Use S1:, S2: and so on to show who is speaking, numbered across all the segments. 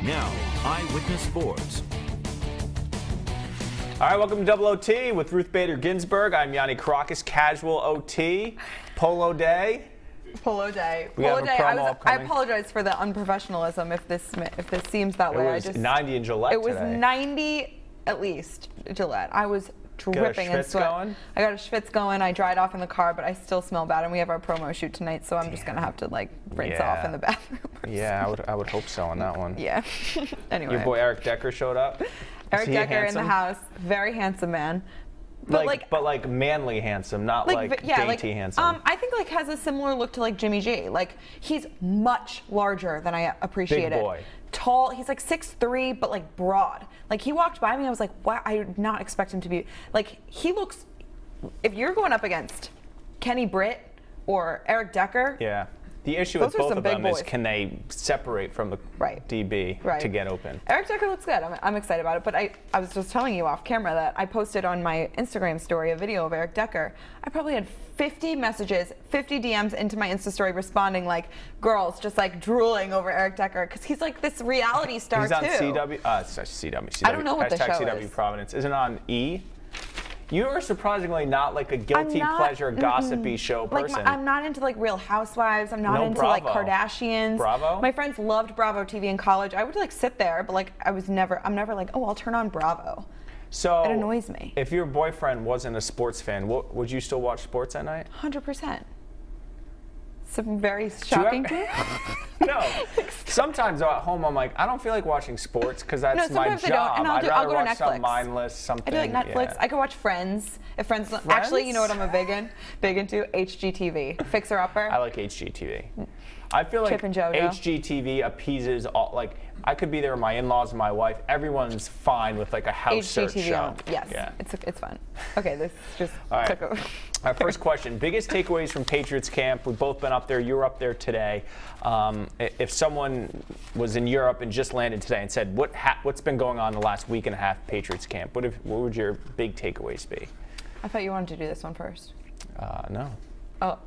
S1: Now, Eyewitness Sports.
S2: All right, welcome to Double OT with Ruth Bader Ginsburg. I'm Yanni Caracas, casual OT, Polo Day.
S3: Polo Day.
S2: We have a promo
S3: I
S2: upcoming.
S3: apologize for the unprofessionalism if this seems that way.
S2: It was 90 in Gillette
S3: It was
S2: today.
S3: 90 at least, Gillette. I was dripping in
S2: schwitz
S3: sweat.
S2: going?
S3: I got a schwitz going. I dried off in the car, but I still smell bad. And we have our promo shoot tonight, so I'm just gonna have to like rinse off in the bathroom.
S2: Yeah, I would hope so on that one.
S3: Yeah. Anyway.
S2: Your boy Eric Decker showed up.
S3: Eric
S2: Is he
S3: Decker in
S2: handsome?
S3: the house. Very handsome man.
S2: But like manly handsome, not like dainty handsome.
S3: I think like has a similar look to like Jimmy G. Like he's much larger than I appreciated.
S2: Big boy.
S3: Tall. He's like 6'3", but like broad. Like he walked by me, I was like, wow, I did not expect him to be like. He looks. If you're going up against Kenny Britt or Eric Decker.
S2: Yeah. The issue
S3: Those
S2: with
S3: are
S2: both
S3: some
S2: of
S3: big
S2: them is
S3: boys.
S2: can they separate from the DB to get open?
S3: Eric Decker looks good. I'm excited about it. But I was just telling you off camera that I posted on my Instagram story a video of Eric Decker. I probably had 50 messages, 50 DMs into my Insta story responding like girls just like drooling over Eric Decker because he's like this reality star
S2: He's on CW. CW.
S3: I don't know what the show
S2: CW
S3: is.
S2: Providence. Isn't it on E? You are surprisingly not like a guilty pleasure gossipy show person.
S3: Like I'm not into like Real Housewives. I'm not into like Kardashians.
S2: Bravo?
S3: My friends loved Bravo TV in college. I would like sit there, but like I'm never like, oh, I'll turn on Bravo.
S2: So
S3: it annoys me.
S2: If your boyfriend wasn't a sports fan, would you still watch sports at night?
S3: 100%. Some very shocking.
S2: No. Sometimes at home I'm like, I don't feel like watching sports because that's my
S3: sometimes
S2: job.
S3: I don't. And
S2: I'd
S3: I'll
S2: rather
S3: go to
S2: watch
S3: Netflix.
S2: something mindless, something.
S3: I do like Netflix.
S2: Yeah.
S3: I could watch Friends. If Friends actually, you know what I'm big into? HGTV. Fixer Upper.
S2: I like HGTV. I feel like
S3: Chip and JoJo.
S2: HGTV appeases all, like I could be there with my in-laws and my wife. Everyone's fine with like a house search show.
S3: Yes,
S2: yeah.
S3: it's fun. Okay, this just
S2: all
S3: took over.
S2: Our first question: biggest takeaways from Patriots camp. We've both been up there. You were up there today. If someone was in Europe and just landed today and said, "What's been going on the last week and a half Patriots camp?" What would your big takeaways be?
S3: I thought you wanted to do this one first.
S2: No.
S3: Oh.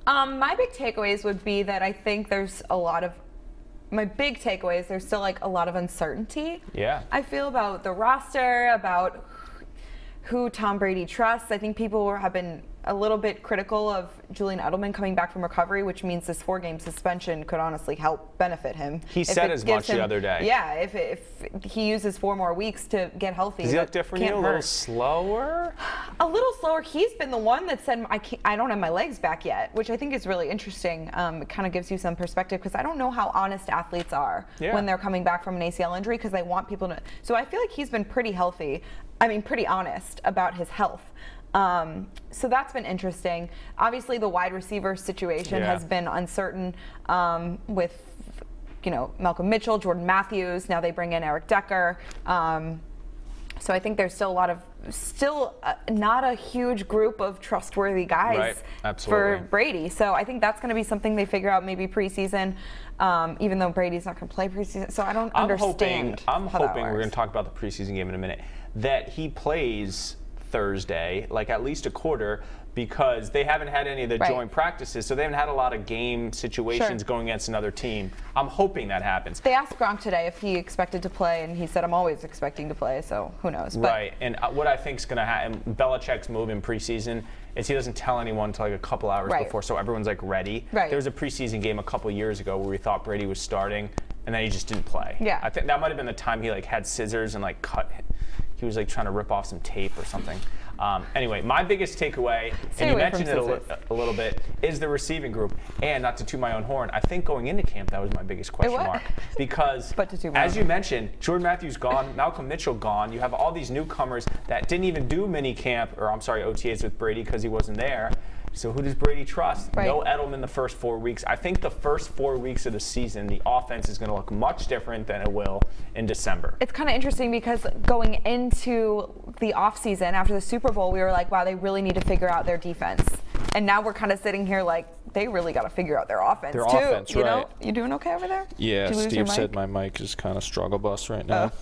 S3: My big takeaways would be that I think there's a lot of. My big takeaways, there's still like a lot of uncertainty.
S2: Yeah.
S3: I feel about the roster, about who Tom Brady trusts. I think people have been a little bit critical of Julian Edelman coming back from recovery, which means this 4-game suspension could honestly help benefit him.
S2: He said as much the other day.
S3: Yeah, if he uses 4 more weeks to get healthy.
S2: Does he look different? A little slower?
S3: A little slower. He's been the one that said, I don't have my legs back yet, which I think is really interesting. It kind of gives you some perspective because I don't know how honest athletes are when they're coming back from an ACL injury because they want people to. So I feel like he's been pretty healthy. Pretty honest about his health. So that's been interesting. Obviously, the wide receiver situation has been uncertain with, Malcolm Mitchell, Jordan Matthews. Now they bring in Eric Decker. So I think there's still not a huge group of trustworthy guys for Brady. So I think that's going to be something they figure out maybe preseason, even though Brady's not going to play preseason. So I don't understand.
S2: I'm hoping we're going to talk about the preseason game in a minute, that he plays Thursday, like at least a quarter, because they haven't had any of the joint practices, so they haven't had a lot of game situations going against another team. I'm hoping that happens.
S3: They asked Gronk today if he expected to play, and he said, I'm always expecting to play, so who knows.
S2: Right, and what I think is going to happen, Belichick's move in preseason is he doesn't tell anyone until like a couple hours before, so everyone's like ready. There was a preseason game a couple years ago where we thought Brady was starting, and then he just didn't play.
S3: Yeah.
S2: I think that might have been the time he like had scissors and like cut. He was like trying to rip off some tape or something. Anyway, my biggest takeaway, and you mentioned it a little bit, is the receiving group. And not to toot my own horn, I think going into camp that was my biggest question mark. Because as you mentioned, Jordan Matthews gone, Malcolm Mitchell gone. You have all these newcomers that didn't even do mini camp, or I'm sorry, OTAs with Brady because he wasn't there. So who does Brady trust? No Edelman the first 4 weeks. I think the first 4 weeks of the season, the offense is going to look much different than it will in December.
S3: It's kind of interesting because going into the offseason after the Super Bowl, we were like, wow, they really need to figure out their defense. And now we're kind of sitting here like, they really got to figure out their offense too.
S4: Offense,
S3: you know? You doing okay over there?
S4: Yeah, Steve said my mic is kind of struggle bus right now.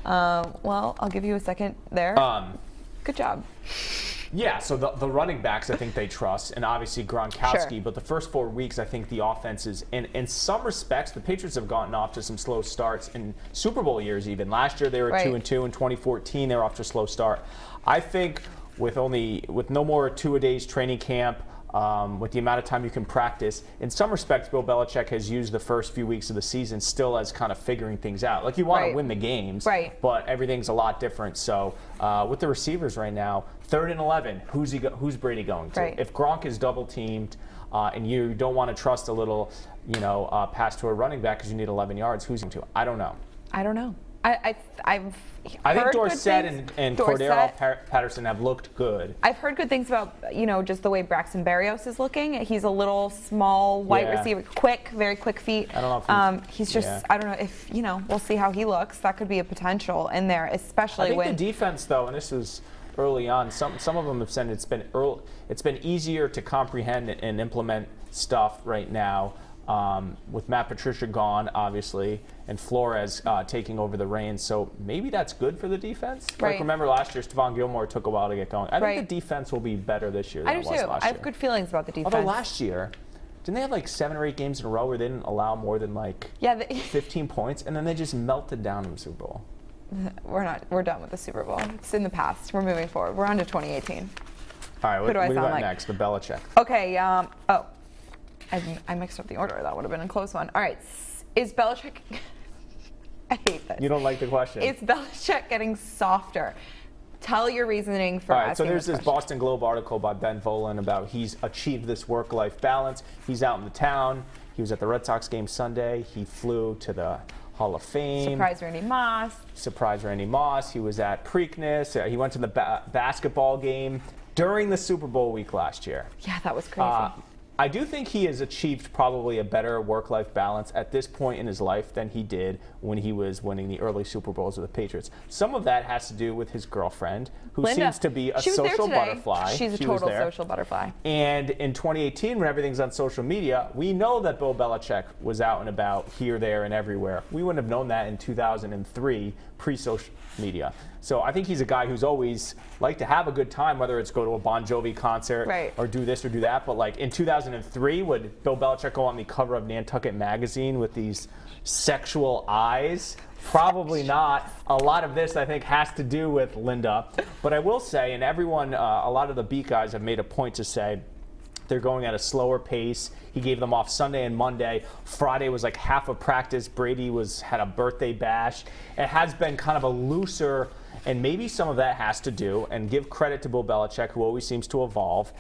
S3: Well, I'll give you a second there. Good job.
S2: Yeah, so the running backs I think they trust, and obviously Gronkowski,
S3: Sure.
S2: but the first 4 weeks I think the offense is, in some respects, the Patriots have gotten off to some slow starts in Super Bowl years even. Last year they were
S3: Right.
S2: 2-2, in 2014 they were off to a slow start. I think with no more two-a-days training camp, with the amount of time you can practice, in some respects, Bill Belichick has used the first few weeks of the season still as kind of figuring things out. Like, you want
S3: Right.
S2: to win the games,
S3: Right.
S2: but everything's a lot different. So with the receivers right now, 3rd and 11, who's Brady going to?
S3: Right.
S2: If Gronk is double teamed and you don't want to trust a little, pass to a running back because you need 11 yards, who's going to? I don't know.
S3: I don't know. I
S2: think Dorsett and Cordero Patterson have looked good.
S3: I've heard good things about, just the way Braxton Berrios is looking. He's a little small white receiver, very quick feet.
S2: I don't know if
S3: he's just, I don't know if, we'll see how he looks. That could be a potential in there, especially
S2: when. I think
S3: when
S2: the defense, though, and this is early on, some of them have said it's been easier to comprehend and implement stuff right now. With Matt Patricia gone, obviously, and Flores taking over the reins. So maybe that's good for the defense.
S3: Right.
S2: Like, remember last year, Stephon Gilmore took a while to get going. I think the defense will be better this year than it was last year.
S3: I have good feelings about the defense.
S2: Although last year, didn't they have like 7 or 8 games in a row where they didn't allow more than 15 points, and then they just melted down in the Super Bowl?
S3: We're done with the Super Bowl. It's in the past. We're moving forward. We're on to 2018.
S2: All right, what do we got
S3: like?
S2: next? The Belichick.
S3: Okay, I mixed up the order. That would have been a close one. All right. Is Belichick... I hate this.
S2: You don't like the question.
S3: Is Belichick getting softer? Tell your reasoning for asking
S2: so there's
S3: this
S2: this Boston Globe article by Ben Volen about he's achieved this work-life balance. He's out in the town. He was at the Red Sox game Sunday. He flew to the Hall of Fame.
S3: Surprise Randy Moss.
S2: He was at Preakness. He went to the basketball game during the Super Bowl week last year.
S3: Yeah, that was crazy.
S2: I do think he has achieved probably a better work-life balance at this point in his life than he did when he was winning the early Super Bowls with the Patriots. Some of that has to do with his girlfriend, who
S3: Linda,
S2: seems to be a social butterfly.
S3: She's a total social butterfly.
S2: And in 2018, when everything's on social media, we know that Bill Belichick was out and about here, there, and everywhere. We wouldn't have known that in 2003, pre-social media. So I think he's a guy who's always liked to have a good time, whether it's go to a Bon Jovi concert or do this or do that. But like in 2003, would Bill Belichick go on the cover of Nantucket magazine with these sexual eyes? Probably not. A lot of this, I think, has to do with Linda. But I will say, and everyone, a lot of the beat guys have made a point to say, they're going at a slower pace. He gave them off Sunday and Monday. Friday was like half of practice. Brady had a birthday bash. It has been kind of a looser, and maybe some of that has to do, and give credit to Bill Belichick, who always seems to evolve.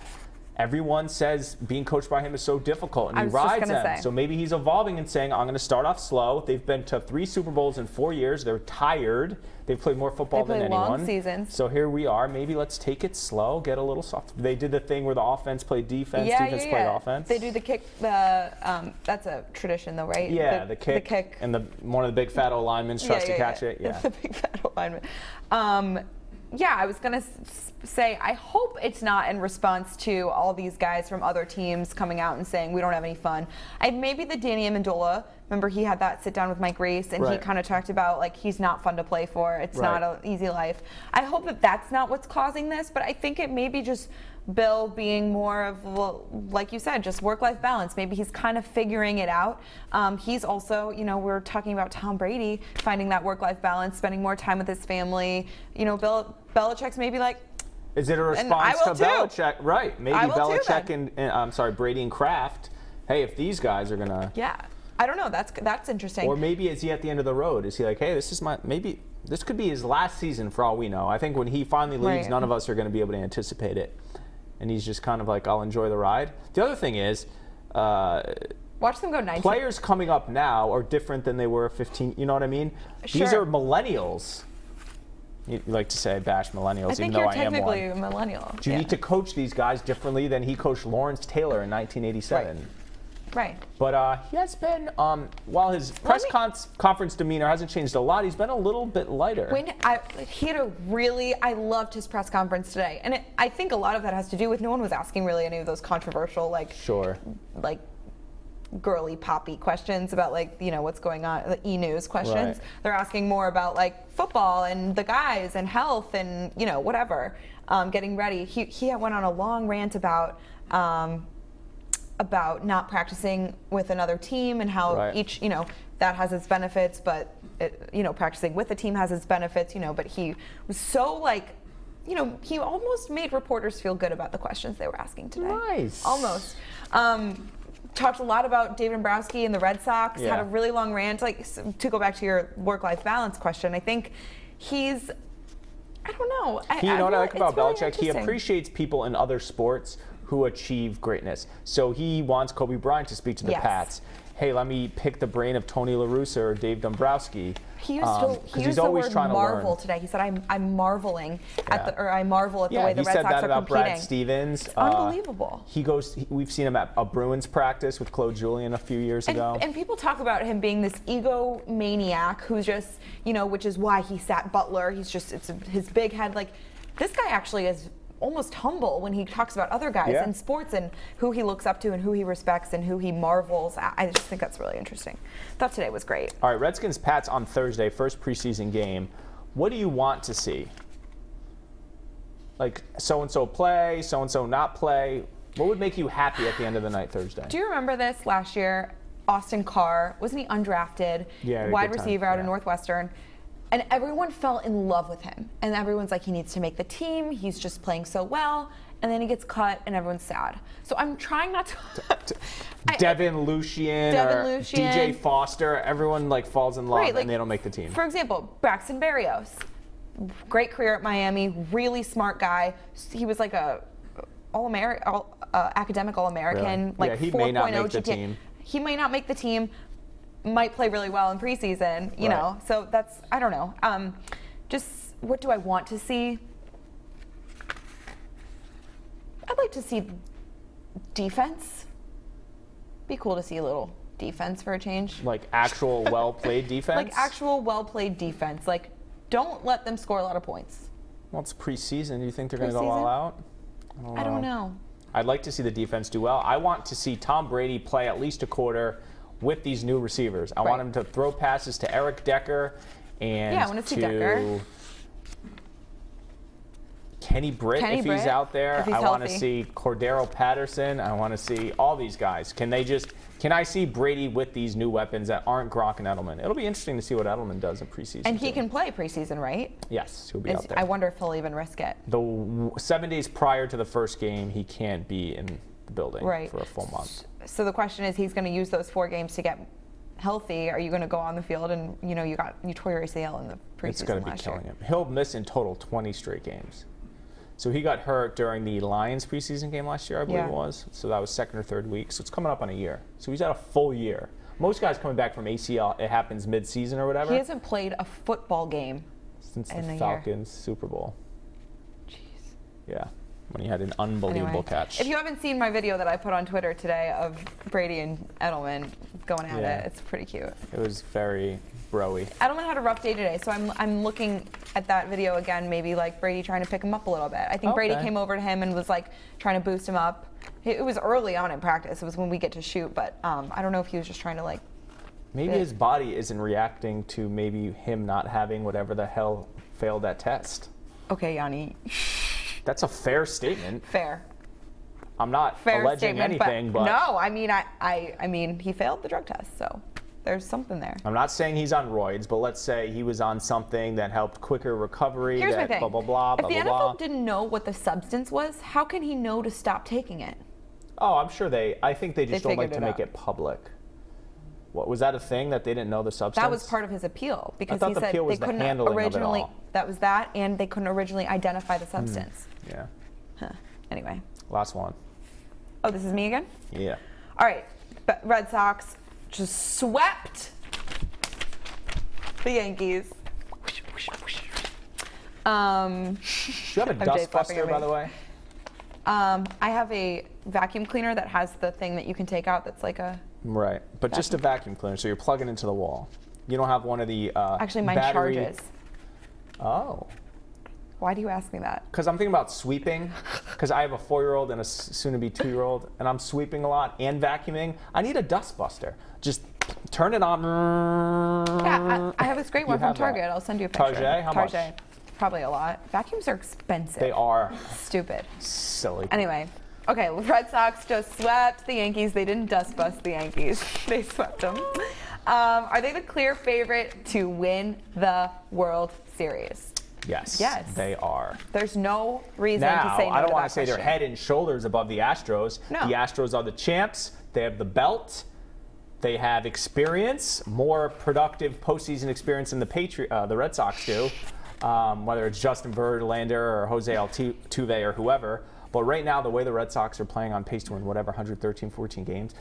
S2: Everyone says being coached by him is so difficult, and he rides them. So maybe he's evolving and saying, I'm going to start off slow. They've been to 3 Super Bowls in 4 years. They're tired. They've played more football than anyone.
S3: Long seasons.
S2: So here we are. Maybe let's take it slow, get a little soft. They did the thing where the offense played defense, defense played offense.
S3: They do the kick. That's a tradition, though, right?
S2: Yeah, the kick. And one of the big fat O-linemen tries to catch it. Yeah,
S3: the big fat O-lineman. Yeah, I was going to say, I hope it's not in response to all these guys from other teams coming out and saying we don't have any fun. Maybe the Danny Amendola, remember he had that sit down with Mike Reese, and he kind of talked about like he's not fun to play for. It's not an easy life. I hope that that's not what's causing this, but I think it may be just Bill being more of, like you said, just work-life balance. Maybe he's kind of figuring it out. He's also, we're talking about Tom Brady finding that work-life balance, spending more time with his family. Belichick's maybe like,
S2: is it a response to Belichick? Right. Maybe Belichick and Brady and Kraft. Hey, if these guys are gonna.
S3: Yeah. I don't know. That's interesting.
S2: Or maybe is he at the end of the road? Is he like, hey, maybe this could be his last season for all we know. I think when he finally leaves, none of us are going to be able to anticipate it. And he's just kind of like, I'll enjoy the ride. The other thing is,
S3: watch them go 19.
S2: Players coming up now are different than they were 15. You know what I mean?
S3: Sure.
S2: These are millennials. You like to say bash millennials, even though I am one.
S3: I think you're technically a millennial.
S2: Do you need to coach these guys differently than he coached Lawrence Taylor in 1987?
S3: Right.
S2: But he has been, while his press conference demeanor hasn't changed a lot, he's been a little bit lighter.
S3: I loved his press conference today. And I think a lot of that has to do with no one was asking really any of those controversial, girly poppy questions about like, you know, what's going on, the e-news questions. Right. They're asking more about like football and the guys and health and, you know, whatever, getting ready. He went on a long rant about not practicing with another team and how each, you know, that has its benefits, but you know, practicing with a team has its benefits, you know, but he was so like, you know, he almost made reporters feel good about the questions they were asking today.
S2: Nice.
S3: Almost. Talked a lot about David Dombrowski and the Red Sox, had a really long rant. Like, to go back to your work-life balance question, I think he's, I don't know.
S2: You know what I like about Belichick? He appreciates people in other sports who achieve greatness. So he wants Kobe Bryant to speak to the Pats. Hey, let me pick the brain of Tony La Russa or Dave Dombrowski.
S3: He used the word marvel today. He said, "I'm marveling at the, or I marvel at the way the Red Sox are competing." Yeah, he said that about Brad
S2: Stevens.
S3: It's unbelievable.
S2: We've seen him at a Bruins practice with Claude Julien a few years ago.
S3: And people talk about him being this egomaniac who's just, you know, which is why he sat Butler. He's just, it's his big head. Like, this guy actually is almost humble when he talks about other guys in sports and who he looks up to and who he respects and who he marvels. I just think that's really interesting. Thought today was great.
S2: All right, Redskins Pats on Thursday, first preseason game. What do you want to see? Like so-and-so play, so-and-so not play. What would make you happy at the end of the night Thursday?
S3: Do you remember this last year? Austin Carr, wasn't he undrafted? Wide receiver out of Northwestern. And everyone fell in love with him. And everyone's like, he needs to make the team. He's just playing so well. And then he gets cut, and everyone's sad. So I'm trying not to.
S2: Devin Lucien or DJ Foster, everyone like falls in love and they don't make the team.
S3: For example, Braxton Berrios, great career at Miami, really smart guy. He was like a academic All-American, like
S2: he may not make the team.
S3: He may not make the team. Might play really well in preseason, you know. So that's, I don't know. Just what do I want to see? I'd like to see defense. Be cool to see a little defense for a change.
S2: Like actual well-played defense?
S3: Like actual well-played defense. Like, don't let them score a lot of points.
S2: Well, it's preseason. Do you think they're going to go all out?
S3: I don't know.
S2: I'd like to see the defense do well. I want to see Tom Brady play at least a quarter with these new receivers. I want him to throw passes to Eric Decker and
S3: I want to see Decker.
S2: Kenny Britt if he's out there. I want to see Cordero Patterson. I want to see all these guys. Can I see Brady with these new weapons that aren't Gronk and Edelman? It'll be interesting to see what Edelman does in preseason.
S3: And he can play preseason, right?
S2: Yes, he'll be out there.
S3: I wonder if he'll even risk it.
S2: The 7 days prior to the first game, he can't be in the building for a full month.
S3: So the question is, he's going to use those 4 games to get healthy. Are you going to go on the field and, you know, you tore your ACL in the preseason last year?
S2: It's going to be killing him. He'll miss in total 20 straight games. So he got hurt during the Lions preseason game last year, I believe it was. So that was 2nd or 3rd week. So it's coming up on a year. So he's at a full year. Most guys coming back from ACL, it happens mid-season or whatever.
S3: He hasn't played a football game
S2: since the Falcons Super Bowl.
S3: Jeez.
S2: Yeah. When he had an unbelievable catch.
S3: If you haven't seen my video that I put on Twitter today of Brady and Edelman going at it, it's pretty cute.
S2: It was very bro-y.
S3: Edelman had a rough day today, so I'm looking at that video again, maybe like Brady trying to pick him up a little bit. I think Brady came over to him and was like trying to boost him up. It was early on in practice. It was when we get to shoot, but I don't know if he was just trying to like.
S2: Maybe his body isn't reacting to maybe him not having whatever the hell failed that test.
S3: Okay, Yanni.
S2: That's a fair statement.
S3: Fair.
S2: I'm not alleging anything, but
S3: no, I mean, he failed the drug test, so there's something there.
S2: I'm not saying he's on roids, but let's say he was on something that helped quicker recovery.
S3: Here's my thing.
S2: Blah blah blah.
S3: If the NFL didn't know what the substance was, how can he know to stop taking it?
S2: Oh, I'm sure I think they just don't like to make it public. What was that a thing that they didn't know the substance?
S3: That was part of his appeal because
S2: he said
S3: they couldn't originally.
S2: That
S3: was that, and they couldn't originally identify the substance.
S2: Yeah.
S3: Huh. Anyway.
S2: Last one.
S3: Oh, this is me again?
S2: Yeah.
S3: All right. Red Sox just swept the Yankees.
S2: Do you have a dustbuster, by the way?
S3: I have a vacuum cleaner that has the thing that you can take out that's like a...
S2: Right, but just a vacuum cleaner, so you're plugging into the wall. You don't have one of the
S3: Actually, mine
S2: battery...
S3: charges.
S2: Oh.
S3: Why do you ask me that?
S2: Because I'm thinking about sweeping, because I have a 4-year-old and a soon-to-be 2-year-old, and I'm sweeping a lot and vacuuming. I need a dust buster. Just turn it on.
S3: Yeah, I have this great one from Target. I'll send you a picture.
S2: Target? How much?
S3: Probably a lot. Vacuums are expensive.
S2: They are.
S3: Stupid.
S2: Silly.
S3: Anyway. Okay, Red Sox just swept the Yankees. They didn't dust bust the Yankees. They swept them. Are they the clear favorite to win the World Series?
S2: Yes.
S3: Yes.
S2: They are.
S3: There's no reason
S2: now,
S3: to say no
S2: I don't
S3: to
S2: want
S3: that
S2: to say
S3: question.
S2: they're head and shoulders above the Astros.
S3: No.
S2: The Astros are the champs. They have the belt. They have experience, more productive postseason experience than the Red Sox do, whether it's Justin Verlander or Jose Altuve or whoever. But right now, the way the Red Sox are playing, on pace to win whatever, 113, 14 games.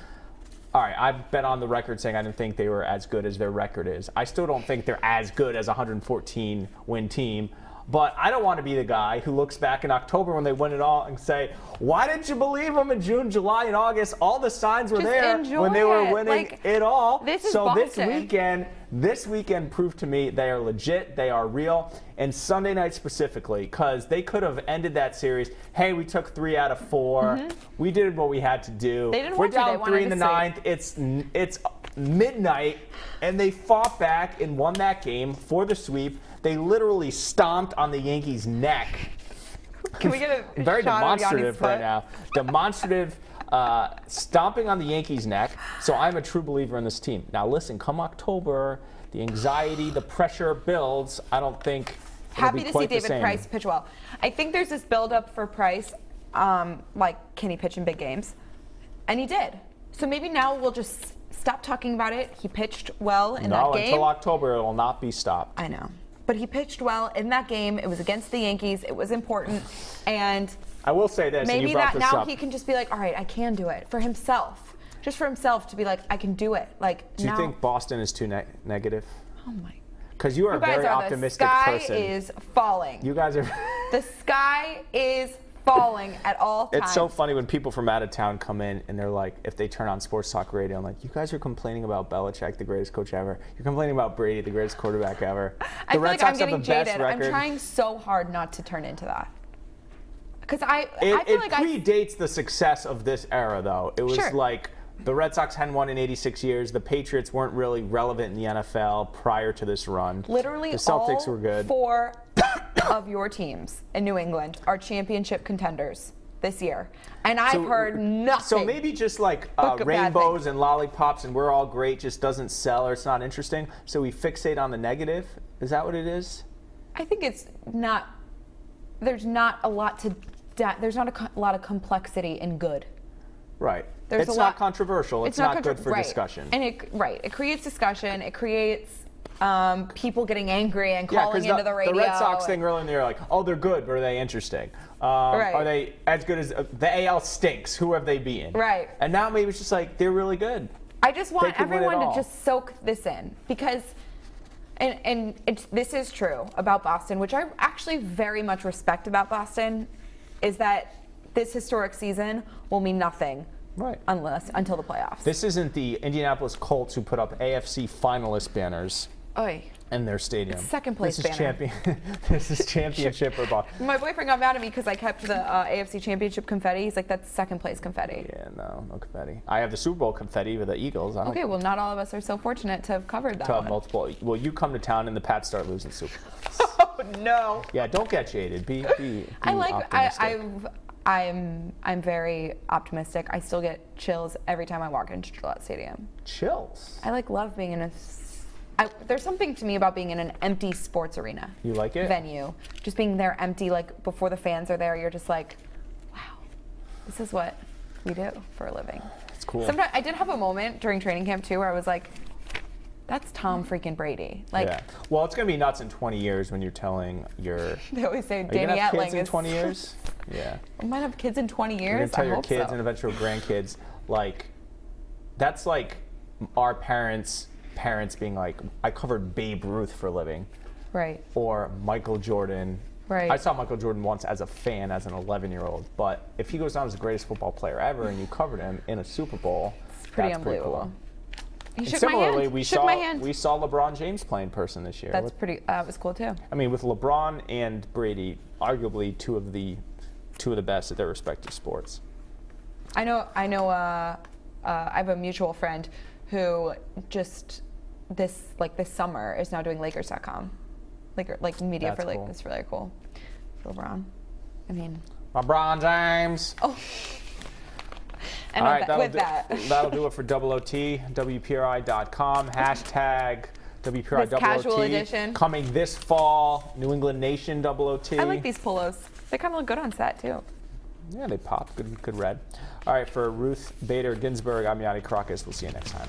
S2: All right, I've been on the record saying I didn't think they were as good as their record is. I still don't think they're as good as a 114-win team. But I don't want to be the guy who looks back in October when they win it all and say, why didn't you believe them in June, July, and August? All the signs were
S3: Just
S2: there when they were winning it all.
S3: This is
S2: so
S3: Boston.
S2: this weekend proved to me they are legit, they are real, and Sunday night specifically, because they could have ended that series. Hey, we took 3 out of 4. We did what we had to do.
S3: They didn't
S2: We're
S3: want to. They
S2: down 3 in the
S3: wanted
S2: 9th. It's midnight, and they fought back and won that game for the sweep. They literally stomped on the Yankees' neck.
S3: Can we get a
S2: Very
S3: shot of
S2: demonstrative
S3: Yanni's
S2: right
S3: foot?
S2: now. Demonstrative stomping on the Yankees' neck. So I'm a true believer in this team. Now listen, come October, the anxiety, the pressure builds. I don't think it'll
S3: Happy
S2: be
S3: to see
S2: quite the
S3: David
S2: same.
S3: Price pitch well. I think there's this build-up for Price, like, can he pitch in big games? And he did. So maybe now we'll just stop talking about it. He pitched well in that game.
S2: Until October, it will not be stopped.
S3: I know. But he pitched well in that game. It was against the Yankees. It was important. And
S2: I will say this, and
S3: maybe
S2: you brought
S3: that
S2: this
S3: now
S2: up.
S3: he can just be like, all right, I can do it for himself. Just for himself to be like, I can do it. Like,
S2: Do you think Boston is too negative?
S3: Oh my.
S2: Because you are a
S3: You guys
S2: very
S3: are
S2: optimistic
S3: the sky
S2: person.
S3: is falling.
S2: You guys are.
S3: The sky is falling at all times.
S2: It's so funny when people from out of town come in and they're like, if they turn on sports talk radio, I'm like, you guys are complaining about Belichick, the greatest coach ever. You're complaining about Brady, the greatest quarterback ever.
S3: I feel like I'm getting
S2: best
S3: jaded.
S2: record.
S3: I'm trying so hard not to turn into that. Because I
S2: It
S3: feel like
S2: predates the success of this era, though. It was
S3: Sure.
S2: like the Red Sox hadn't won in 86 years. The Patriots weren't really relevant in the NFL prior to this run.
S3: literally
S2: the Celtics
S3: all
S2: were good.
S3: 4 of your teams in New England are championship contenders this year. And I've heard nothing.
S2: So maybe just like
S3: but bad
S2: rainbows
S3: things.
S2: and lollipops and we're all great just doesn't sell or it's not interesting. So we fixate on the negative. Is that what it is?
S3: I think it's not. There's not a lot to. There's not a lot of complexity in good.
S2: Right.
S3: There's
S2: It's
S3: a
S2: not
S3: lot-
S2: controversial. It's not good for
S3: right.
S2: discussion.
S3: And it creates discussion. It creates people getting angry and calling into the radio.
S2: The Red Sox thing earlier in the year, like, oh, they're good, but are they interesting?
S3: Right.
S2: Are they as good as the AL stinks? Who have they beaten?
S3: Right.
S2: And now maybe it's just like they're really good.
S3: I just want
S2: could win it
S3: everyone to
S2: all.
S3: just soak this in because, and this is true about Boston, which I actually very much respect about Boston, is that this historic season will mean nothing.
S2: Right.
S3: Until the playoffs.
S2: This isn't the Indianapolis Colts who put up AFC finalist banners
S3: Oy.
S2: in their stadium.
S3: Second place
S2: this is
S3: banner.
S2: This is championship or ball.
S3: My boyfriend got mad at me because I kept the AFC Championship confetti. He's like, that's second place confetti.
S2: Yeah, no confetti. I have the Super Bowl confetti with the Eagles. I don't
S3: Okay, well, not all of us are so fortunate to have covered that
S2: to have
S3: one.
S2: multiple. Well, you come to town and the Pats start losing Super Bowls.
S3: Oh, no.
S2: Yeah, don't get jaded. Be
S3: I like.
S2: optimistic.
S3: I'm very optimistic. I still get chills every time I walk into Gillette Stadium.
S2: Chills.
S3: I love being in there's something to me about being in an empty sports arena.
S2: You like it?
S3: Venue. Just being there empty, like before the fans are there, you're just like, wow, this is what we do for a living.
S2: It's cool.
S3: Sometimes I did have a moment during training camp too where I was like, that's Tom freaking Brady. Like,
S2: yeah. Well, it's gonna be nuts in 20 years when you're telling your.
S3: they always say
S2: Are you
S3: Danny
S2: gonna have
S3: Etling
S2: kids in
S3: is
S2: 20 years? Yeah.
S3: I might have kids in 20
S2: You're
S3: years.
S2: gonna tell
S3: I
S2: your
S3: hope
S2: kids
S3: so.
S2: and eventual grandkids, like, that's like our parents being like, I covered Babe Ruth for a living,
S3: Right.
S2: or Michael Jordan.
S3: Right.
S2: I saw Michael Jordan once as a fan, as an 11-year-old. But if he goes down as the greatest football player ever, and you covered him in a Super Bowl,
S3: Pretty
S2: that's
S3: unbelievable.
S2: Pretty cool.
S3: He shook
S2: similarly,
S3: my hand.
S2: we saw LeBron James play in person this year.
S3: That was cool too.
S2: I mean, with LeBron and Brady, arguably two of the best at their respective sports.
S3: I know. I have a mutual friend who just this summer is now doing Lakers.com, like media for Lakers. It's really cool. For LeBron. I mean.
S2: LeBron James.
S3: Oh. And
S2: all right,
S3: that'll
S2: do it for Double OT. WPRI.com. Hashtag WPRI
S3: Double casual edition
S2: coming this fall. New England Nation Double OT.
S3: I like these polos. They kind of look good on set too.
S2: Yeah, they pop. Good red. All right, for Ruth Bader Ginsburg, I'm Yanni Caracas. We'll see you next time.